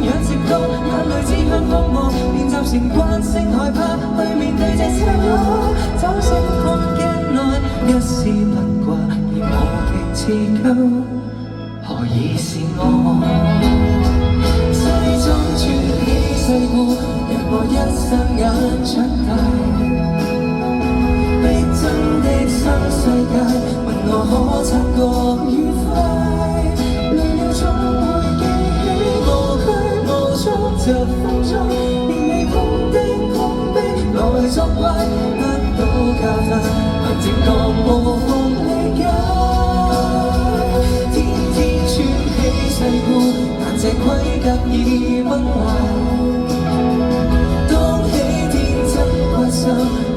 若直到眼淚只向荒漠，練習成慣性害怕去面對這赤裸，走進空間內一絲不掛，而無極自救，何以是我？西裝穿起世故，讓我一雙眼長大，逼真的新世界，問我可察覺愉快，累了總會記起無拘無束10分鐘，連未碰的碰壁來作怪，得到教訓，憑直覺無縫理解，天天穿起世故，但這規格已崩壞，當起天真怪獸，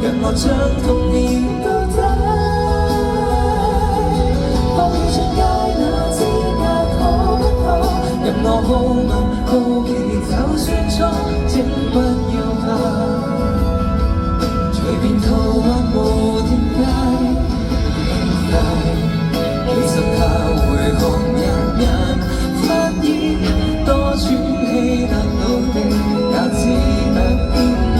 讓我將童年倒帶，放棄進階那資格可不可？任我好問好奇，就算錯，請不要怕，隨便逃或無點解，輕快，其實怕會看一眼，發現多喘氣得到的，也只得偏見。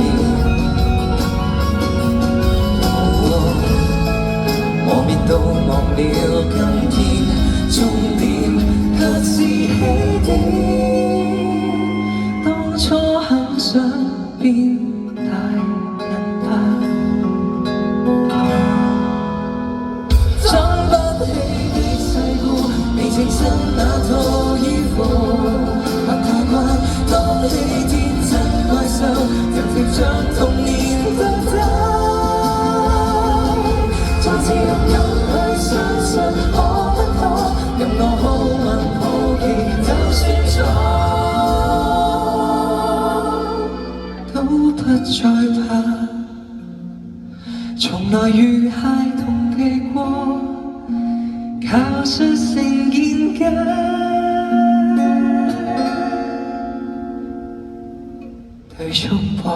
我面都忘了今天，終點卻是起點。當初很想變大人吧，撐不起的世故，未情身那套衣服，不太乖，當起天真怪獸，直接將童年倒帶，再次勇敢去相信可不可，任我好問好奇，就算錯都不再怕，從來如孩童地過，靠說成見解，對觸摸。